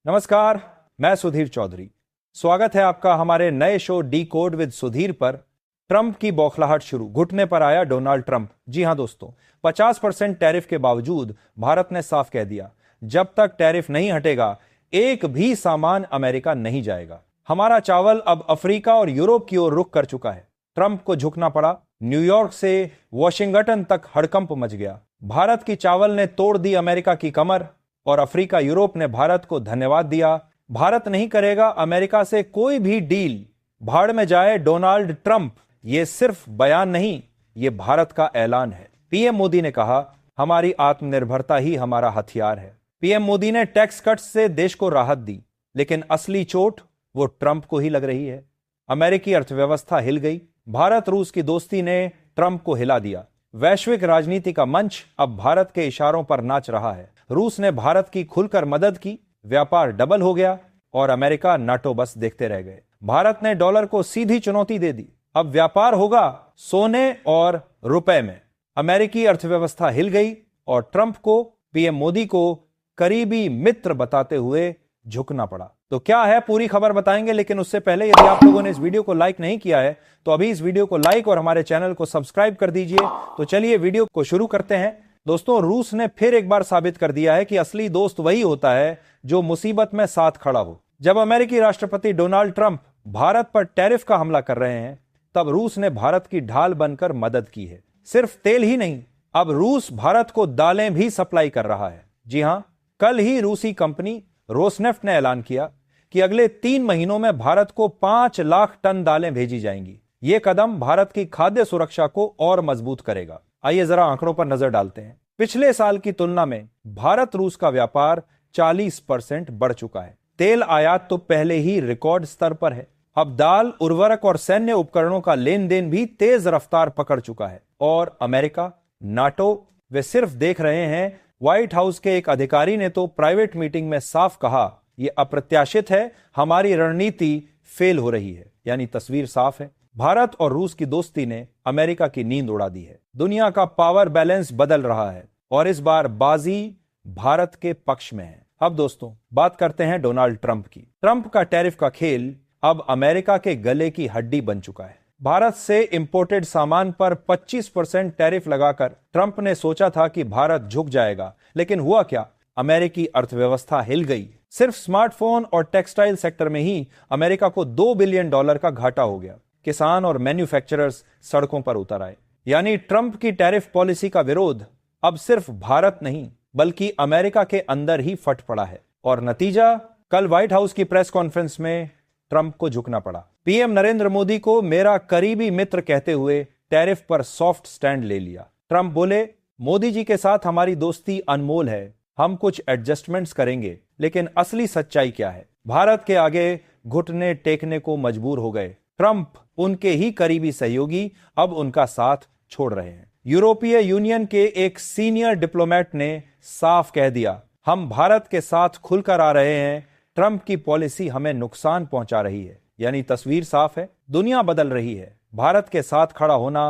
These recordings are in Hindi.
नमस्कार, मैं सुधीर चौधरी। स्वागत है आपका हमारे नए show D code with Sudhir पर। ट्रंप की बौखलाहट शुरू, घुटने पर आया डोनाल्ड ट्रंप। जी हां दोस्तों, 50% टैरिफ के बावजूद भारत ने साफ कह दिया, जब तक टैरिफ नहीं हटेगा एक भी सामान अमेरिका नहीं जाएगा। हमारा चावल अब अफ्रीका और यूरोप की ओर रुख कर चुका है। ट्रंप को झुकना पड़ा। न्यूयॉर्क से वॉशिंगटन तक हड़कंप मच गया। भारत की चावल ने तोड़ दी अमेरिका की कमर और अफ्रीका यूरोप ने भारत को धन्यवाद दिया। भारत नहीं करेगा अमेरिका से कोई भी डील। भाड़ में जाए डोनाल्ड ट्रंप। ये सिर्फ बयान नहीं, ये भारत का ऐलान है। पीएम मोदी ने कहा, हमारी आत्मनिर्भरता ही हमारा हथियार है। पीएम मोदी ने टैक्स कट्स से देश को राहत दी, लेकिन असली चोट वो ट्रंप को ही लग रही है। अमेरिकी अर्थव्यवस्था हिल गई। भारत रूस की दोस्ती ने ट्रंप को हिला दिया। वैश्विक राजनीति का मंच अब भारत के इशारों पर नाच रहा है। रूस ने भारत की खुलकर मदद की, व्यापार डबल हो गया और अमेरिका नाटो बस देखते रह गए। भारत ने डॉलर को सीधी चुनौती दे दी। अब व्यापार होगा सोने और रुपए में। अमेरिकी अर्थव्यवस्था हिल गई और ट्रंप को, पीएम मोदी को करीबी मित्र बताते हुए झुकना पड़ा। तो क्या है पूरी खबर बताएंगे, लेकिन उससे पहले यदि आप लोगों ने इस वीडियो को लाइक नहीं किया है तो अभी इस वीडियो को लाइक और हमारे चैनल को सब्सक्राइब कर दीजिए। तो चलिए वीडियो को शुरू करते हैं। दोस्तों, रूस ने फिर एक बार साबित कर दिया है कि असली दोस्त वही होता है जो मुसीबत में साथ खड़ा हो। जब अमेरिकी राष्ट्रपति डोनाल्ड ट्रंप भारत पर टैरिफ का हमला कर रहे हैं, तब रूस ने भारत की ढाल बनकर मदद की है। सिर्फ तेल ही नहीं, अब रूस भारत को दालें भी सप्लाई कर रहा है। जी हां, कल ही रूसी कंपनी रोसनेफ्ट ने ऐलान किया कि अगले 3 महीनों में भारत को 5 लाख टन दालें भेजी जाएंगी। यह कदम भारत की खाद्य सुरक्षा को और मजबूत करेगा। आइए जरा आंकड़ों पर नजर डालते हैं। पिछले साल की तुलना में भारत रूस का व्यापार 40% बढ़ चुका है। तेल आयात तो पहले ही रिकॉर्ड स्तर पर है। अब दाल, उर्वरक और सैन्य उपकरणों का लेन देन भी तेज रफ्तार पकड़ चुका है। और अमेरिका, नाटो, वे सिर्फ देख रहे हैं। व्हाइट हाउस के एक अधिकारी ने तो प्राइवेट मीटिंग में साफ कहा, यह अप्रत्याशित है, हमारी रणनीति फेल हो रही है। यानी तस्वीर साफ है, भारत और रूस की दोस्ती ने अमेरिका की नींद उड़ा दी है। दुनिया का पावर बैलेंस बदल रहा है और इस बार बाजी भारत के पक्ष में है। अब दोस्तों, बात करते हैं डोनाल्ड ट्रंप की। ट्रंप का टैरिफ का खेल अब अमेरिका के गले की हड्डी बन चुका है। भारत से इंपोर्टेड सामान पर 25% टैरिफ लगाकर ट्रंप ने सोचा था कि भारत झुक जाएगा, लेकिन हुआ क्या? अमेरिकी अर्थव्यवस्था हिल गई। सिर्फ स्मार्टफोन और टेक्सटाइल सेक्टर में ही अमेरिका को $2 बिलियन का घाटा हो गया। किसान और मैन्युफैक्चरर्स सड़कों पर उतर आए। यानी ट्रंप की टैरिफ पॉलिसी का विरोध अब सिर्फ भारत नहीं, बल्कि अमेरिका के अंदर ही फट पड़ा है। और नतीजा, कल व्हाइट हाउस की प्रेस कॉन्फ्रेंस में ट्रंप को झुकना पड़ा। पीएम नरेंद्र मोदी को मेरा करीबी मित्र कहते हुए टैरिफ पर सॉफ्ट स्टैंड ले लिया। ट्रंप बोले, मोदी जी के साथ हमारी दोस्ती अनमोल है, हम कुछ एडजस्टमेंट्स करेंगे। लेकिन असली सच्चाई क्या है? भारत के आगे घुटने टेकने को मजबूर हो गए। ट्रंप, उनके ही करीबी सहयोगी, अब उनका साथ छोड़ रहे हैं। यूरोपीय यूनियन के एक सीनियर डिप्लोमेट ने साफ कह दिया, हम भारत के साथ खुलकर आ रहे हैं, ट्रंप की पॉलिसी हमें नुकसान पहुंचा रही है। यानी तस्वीर साफ है, दुनिया बदल रही है। भारत के साथ खड़ा होना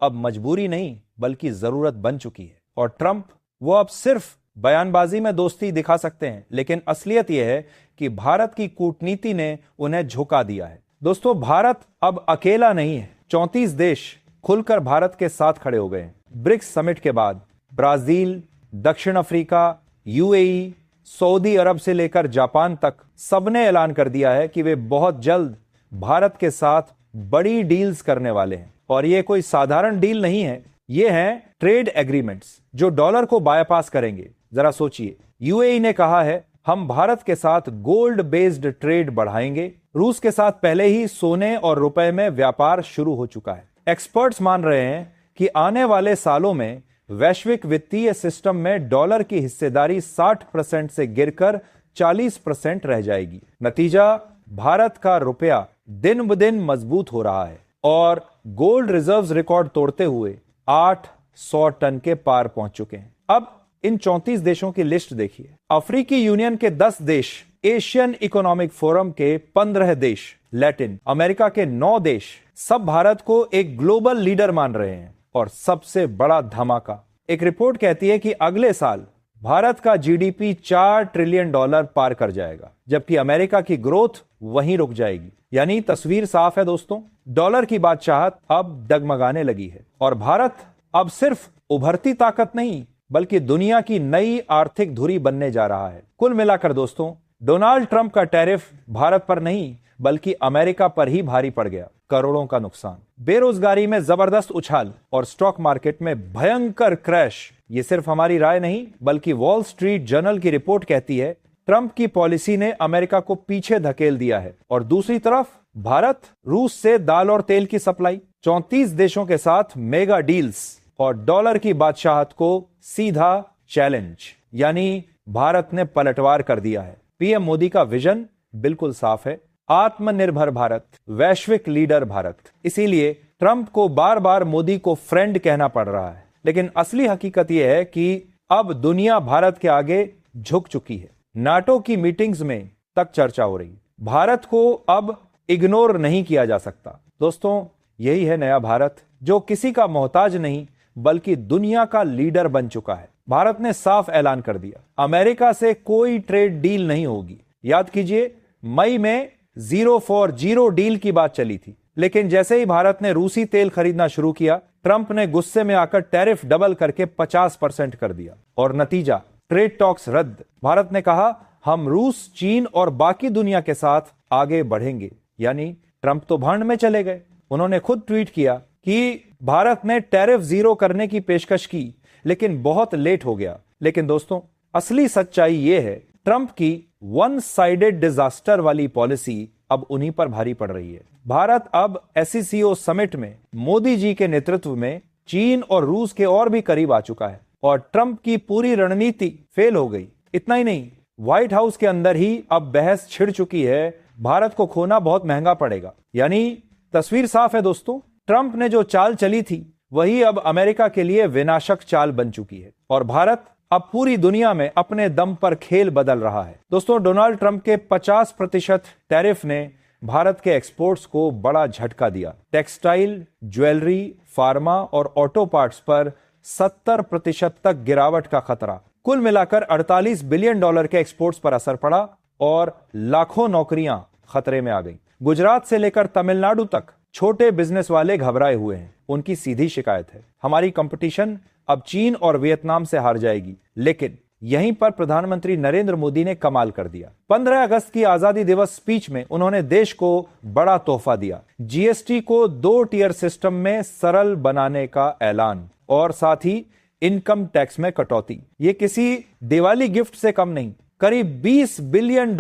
अब मजबूरी नहीं, बल्कि जरूरत बन चुकी है। और ट्रंप, वो अब सिर्फ बयानबाजी में दोस्ती दिखा सकते हैं, लेकिन असलियत यह है कि भारत की कूटनीति ने उन्हें झुका दिया है। दोस्तों, भारत अब अकेला नहीं है। 34 देश खुलकर भारत के साथ खड़े हो गए। ब्रिक्स समिट के बाद ब्राजील, दक्षिण अफ्रीका, यूएई, सऊदी अरब से लेकर जापान तक सबने ऐलान कर दिया है कि वे बहुत जल्द भारत के साथ बड़ी डील्स करने वाले हैं। और ये कोई साधारण डील नहीं है, ये हैं ट्रेड एग्रीमेंट्स जो डॉलर को बायपास करेंगे। जरा सोचिए, यूएई ने कहा है, हम भारत के साथ गोल्ड बेस्ड ट्रेड बढ़ाएंगे। रूस के साथ पहले ही सोने और रुपए में व्यापार शुरू हो चुका है। एक्सपर्ट्स मान रहे हैं कि आने वाले सालों में वैश्विक वित्तीय सिस्टम में डॉलर की हिस्सेदारी 60% से गिरकर 40% रह जाएगी। नतीजा, भारत का रुपया दिन ब दिन मजबूत हो रहा है और गोल्ड रिजर्व्स रिकॉर्ड तोड़ते हुए 800 टन के पार पहुंच चुके हैं। अब इन 34 देशों की लिस्ट देखिए। अफ्रीकी यूनियन के 10 देश, एशियन इकोनॉमिक फोरम के 15 देश, लैटिन अमेरिका के 9 देश, सब भारत को एक ग्लोबल लीडर मान रहे हैं। और सबसे बड़ा धमाका, एक रिपोर्ट कहती है कि अगले साल भारत का जीडीपी $4 ट्रिलियन पार कर जाएगा, जबकि अमेरिका की ग्रोथ वहीं रुक जाएगी। यानी तस्वीर साफ है दोस्तों, डॉलर की बादशाहत अब डगमगाने लगी है और भारत अब सिर्फ उभरती ताकत नहीं बल्कि दुनिया की नई आर्थिक धुरी बनने जा रहा है। कुल मिलाकर दोस्तों, डोनाल्ड ट्रंप का टैरिफ भारत पर नहीं बल्कि अमेरिका पर ही भारी पड़ गया। करोड़ों का नुकसान, बेरोजगारी में जबरदस्त उछाल और स्टॉक मार्केट में भयंकर क्रैश। ये सिर्फ हमारी राय नहीं बल्कि वॉल स्ट्रीट जर्नल की रिपोर्ट कहती है ट्रंप की पॉलिसी ने अमेरिका को पीछे धकेल दिया है। और दूसरी तरफ भारत रूस से दाल और तेल की सप्लाई, 34 देशों के साथ मेगा डील्स और डॉलर की बादशाहत को सीधा चैलेंज। यानी भारत ने पलटवार कर दिया है। पीएम मोदी का विजन बिल्कुल साफ है, आत्मनिर्भर भारत, वैश्विक लीडर भारत। इसीलिए ट्रंप को बार बार मोदी को फ्रेंड कहना पड़ रहा है, लेकिन असली हकीकत यह है कि अब दुनिया भारत के आगे झुक चुकी है। नाटो की मीटिंग्स में तक चर्चा हो रही, भारत को अब इग्नोर नहीं किया जा सकता। दोस्तों, यही है नया भारत जो किसी का मोहताज नहीं बल्कि दुनिया का लीडर बन चुका है। भारत ने साफ ऐलान कर दिया, अमेरिका से कोई ट्रेड डील नहीं होगी। याद कीजिए, मई में 0 फॉर 0 डील की बात चली थी, लेकिन जैसे ही भारत ने रूसी तेल खरीदना शुरू किया, ट्रंप ने गुस्से में आकर टैरिफ डबल करके 50% कर दिया और नतीजा ट्रेड टॉक्स रद्द। भारत ने कहा हम रूस, चीन और बाकी दुनिया के साथ आगे बढ़ेंगे। यानी ट्रंप तो भांड में चले गए। उन्होंने खुद ट्वीट किया कि भारत ने टैरिफ 0 करने की पेशकश की, लेकिन बहुत लेट हो गया। लेकिन दोस्तों, असली सच्चाई यह है, ट्रंप की वन साइडेड डिजास्टर वाली पॉलिसी अब उन्हीं पर भारी पड़ रही है। भारत अब एससीओ समिट में मोदी जी के नेतृत्व में चीन और रूस के और भी करीब आ चुका है और ट्रंप की पूरी रणनीति फेल हो गई। इतना ही नहीं, व्हाइट हाउस के अंदर ही अब बहस छिड़ चुकी है, भारत को खोना बहुत महंगा पड़ेगा। यानी तस्वीर साफ है दोस्तों, ट्रंप ने जो चाल चली थी वही अब अमेरिका के लिए विनाशक चाल बन चुकी है और भारत अब पूरी दुनिया में अपने दम पर खेल बदल रहा है। दोस्तों, डोनाल्ड ट्रंप के 50% टैरिफ ने भारत के एक्सपोर्ट्स को बड़ा झटका दिया। टेक्सटाइल, ज्वेलरी, फार्मा और ऑटो पार्ट्स पर 70% तक गिरावट का खतरा। कुल मिलाकर $48 बिलियन के एक्सपोर्ट्स पर असर पड़ा और लाखों नौकरियां खतरे में आ गई। गुजरात से लेकर तमिलनाडु तक छोटे बिजनेस वाले घबराए हुए हैं। उनकी सीधी शिकायत है, हमारी कंपटीशन अब चीन और वियतनाम से हार जाएगी। लेकिन यहीं पर प्रधानमंत्री नरेंद्र मोदी ने कमाल कर दिया। 15 अगस्त की आजादी दिवस स्पीच में उन्होंने देश को बड़ा तोहफा दिया। जीएसटी को 2 टियर सिस्टम में सरल बनाने का ऐलान और साथ ही इनकम टैक्स में कटौती। ये किसी दिवाली गिफ्ट से कम नहीं, करीब $20 बिलियन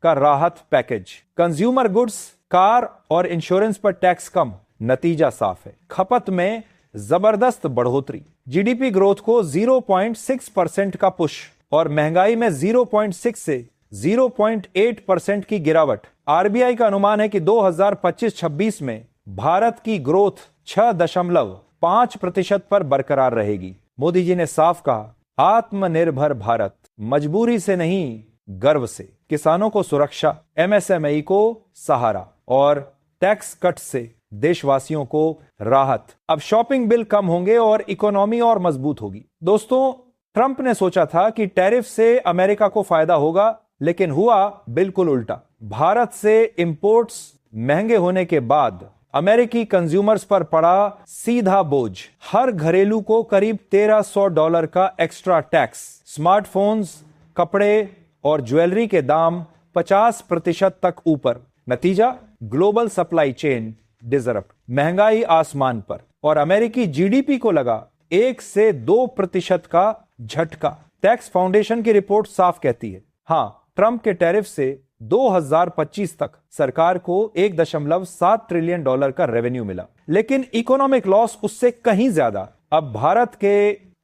का राहत पैकेज। कंज्यूमर गुड्स, कार और इंश्योरेंस पर टैक्स कम। नतीजा साफ है, खपत में जबरदस्त बढ़ोतरी, जीडीपी ग्रोथ को 0.6% का पुश और महंगाई में 0.6 से 0.8% की गिरावट। आरबीआई का अनुमान है कि 2025-26 में भारत की ग्रोथ 6.5% पर बरकरार रहेगी। मोदी जी ने साफ कहा, आत्मनिर्भर भारत, मजबूरी से नहीं गर्व से। किसानों को सुरक्षा, एमएसएमई को सहारा और टैक्स कट से देशवासियों को राहत। अब शॉपिंग बिल कम होंगे और इकोनॉमी और मजबूत होगी। दोस्तों, ट्रंप ने सोचा था कि टैरिफ से अमेरिका को फायदा होगा, लेकिन हुआ बिल्कुल उल्टा। भारत से इंपोर्ट्स महंगे होने के बाद अमेरिकी कंज्यूमर्स पर पड़ा सीधा बोझ। हर घरेलू को करीब $1300 का एक्स्ट्रा टैक्स। स्मार्टफोन्स, कपड़े और ज्वेलरी के दाम 50% तक ऊपर। नतीजा, ग्लोबल सप्लाई चेन डिसरप्ट, महंगाई आसमान पर और अमेरिकी जीडीपी को लगा 1 से 2% का झटका। टैक्स फाउंडेशन की रिपोर्ट साफ कहती है, हां, ट्रंप के टैरिफ से 2025 तक सरकार को $1.7 ट्रिलियन का रेवेन्यू मिला, लेकिन इकोनॉमिक लॉस उससे कहीं ज्यादा। अब भारत के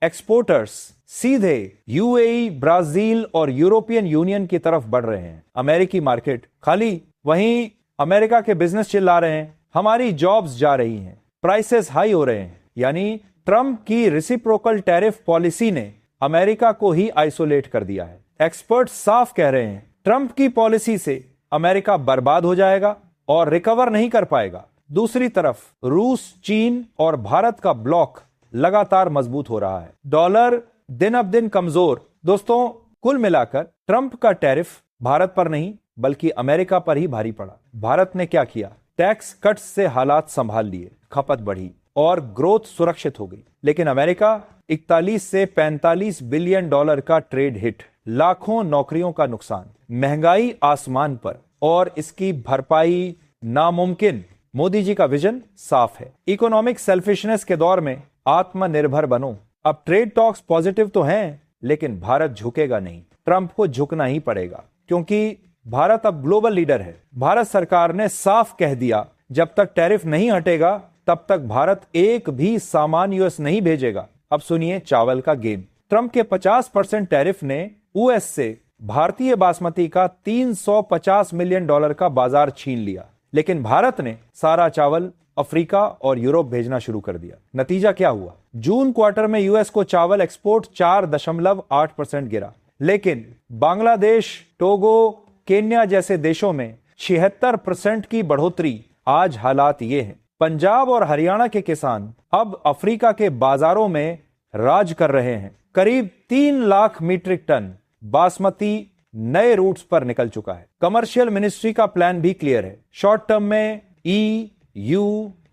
एक्सपोर्टर्स सीधे यूएई, ब्राजील और यूरोपियन यूनियन की तरफ बढ़ रहे हैं। अमेरिकी मार्केट खाली, वहीं अमेरिका के बिजनेस चिल्ला रहे हैं, हमारी जॉब्स जा रही हैं, प्राइसेस हाई हो रहे हैं। यानी ट्रंप की रेसिप्रोकल टैरिफ पॉलिसी ने अमेरिका को ही आइसोलेट कर दिया है। एक्सपर्ट्स साफ कह रहे हैं, ट्रंप की पॉलिसी से अमेरिका बर्बाद हो जाएगा और रिकवर नहीं कर पाएगा। दूसरी तरफ रूस, चीन और भारत का ब्लॉक लगातार मजबूत हो रहा है। डॉलर दिन अब दिन कमजोर। दोस्तों, कुल मिलाकर ट्रंप का टैरिफ भारत पर नहीं बल्कि अमेरिका पर ही भारी पड़ा। भारत ने क्या किया? टैक्स कट्स से हालात संभाल लिए, खपत बढ़ी और ग्रोथ सुरक्षित हो गई। लेकिन अमेरिका 41 से 45 बिलियन डॉलर का ट्रेड हिट, लाखों नौकरियों का नुकसान, महंगाई आसमान पर और इसकी भरपाई नामुमकिन। मोदी जी का विजन साफ है, इकोनॉमिक सेल्फिशनेस के दौर में आत्मनिर्भर बनो। अब ट्रेड टॉक्स पॉजिटिव तो हैं, लेकिन भारत झुकेगा नहीं। ट्रंप को झुकना ही पड़ेगा क्योंकि भारत अब ग्लोबल लीडर है। भारत सरकार ने साफ कह दिया, जब तक टैरिफ नहीं हटेगा तब तक भारत एक भी सामान यूएस नहीं भेजेगा। अब सुनिए चावल का गेम। ट्रंप के 50% टैरिफ ने यूएस से भारतीय बासमती का 350 मिलियन डॉलर का बाजार छीन लिया, लेकिन भारत ने सारा चावल अफ्रीका और यूरोप भेजना शुरू कर दिया। नतीजा क्या हुआ? जून क्वार्टर में यूएस को चावल एक्सपोर्ट 4.8% गिरा, लेकिन बांग्लादेश, टोगो, केन्या जैसे देशों में 76% की बढ़ोतरी। आज हालात ये हैं, पंजाब और हरियाणा के किसान अब अफ्रीका के बाजारों में राज कर रहे हैं। करीब 3 लाख मीट्रिक टन बासमती नए रूट्स पर निकल चुका है। कमर्शियल मिनिस्ट्री का प्लान भी क्लियर है। शॉर्ट टर्म में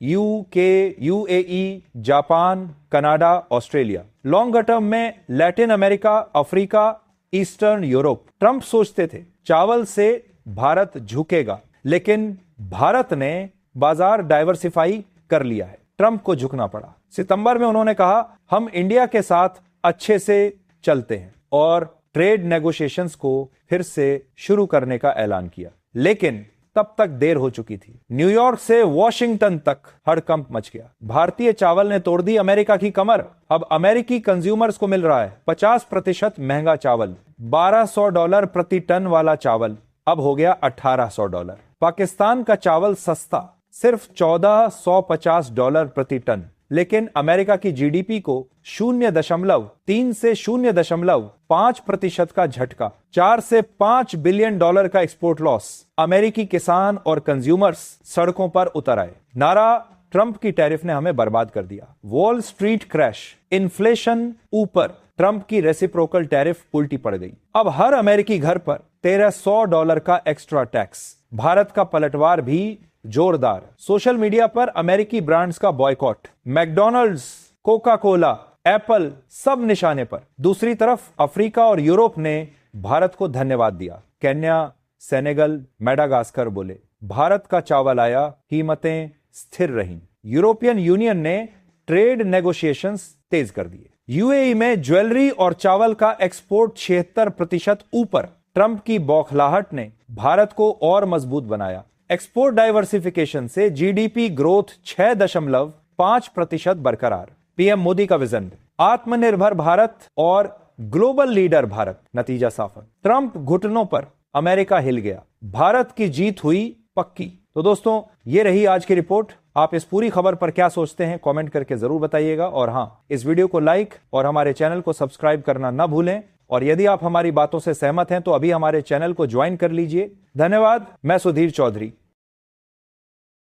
UK, UAE, Japan, Canada, Australia. Longer term में Latin America, Africa, Eastern Europe. Trump सोचते थे चावल से भारत झुकेगा, लेकिन भारत ने बाजार डाइवर्सिफाई कर लिया है। ट्रंप को झुकना पड़ा। सितंबर में उन्होंने कहा, हम इंडिया के साथ अच्छे से चलते हैं और ट्रेड नेगोशिएशंस को फिर से शुरू करने का ऐलान किया। लेकिन तब तक देर हो चुकी थी। न्यूयॉर्क से वॉशिंगटन तक हड़कंप मच गया। भारतीय चावल ने तोड़ दी अमेरिका की कमर। अब अमेरिकी कंज्यूमर्स को मिल रहा है 50% महंगा चावल। $1200 प्रति टन वाला चावल अब हो गया $1800। पाकिस्तान का चावल सस्ता, सिर्फ $1450 प्रति टन, लेकिन अमेरिका की जीडीपी को 0.3 से 0.5% का झटका। 4 से 5 बिलियन डॉलर का एक्सपोर्ट लॉस। अमेरिकी किसान और कंज्यूमर्स सड़कों पर उतर आए। नारा, ट्रंप की टैरिफ ने हमें बर्बाद कर दिया। वॉल स्ट्रीट क्रैश, इन्फ्लेशन ऊपर, ट्रंप की रेसिप्रोकल टैरिफ उल्टी पड़ गई। अब हर अमेरिकी घर पर $1300 का एक्स्ट्रा टैक्स। भारत का पलटवार भी जोरदार। सोशल मीडिया पर अमेरिकी ब्रांड्स का boycott. McDonald's, Coca Cola, Apple सब निशाने पर। दूसरी तरफ अफ्रीका और यूरोप ने भारत को धन्यवाद दिया। केन्या, सेनेगल, मेडागास्कर बोले, भारत का चावल आया, कीमतें स्थिर रहीं। यूरोपियन यूनियन ने ट्रेड नेगोशिएशंस तेज कर दिए। यूएई में ज्वेलरी और चावल का एक्सपोर्ट 76% ऊपर। ट्रंप की बौखलाहट ने भारत को और मजबूत बनाया। एक्सपोर्ट डाइवर्सिफिकेशन से जीडीपी ग्रोथ 6.5% बरकरार। पीएम मोदी का विजन, आत्मनिर्भर भारत और ग्लोबल लीडर भारत। नतीजा साफ है, ट्रंप घुटनों पर, अमेरिका हिल गया, भारत की जीत हुई पक्की। तो दोस्तों, ये रही आज की रिपोर्ट। आप इस पूरी खबर पर क्या सोचते हैं कमेंट करके जरूर बताइएगा। और हां, इस वीडियो को लाइक और हमारे चैनल को सब्सक्राइब करना ना भूलें। और यदि आप हमारी बातों से सहमत हैं तो अभी हमारे चैनल को ज्वाइन कर लीजिए। धन्यवाद। मैं सुधीर चौधरी।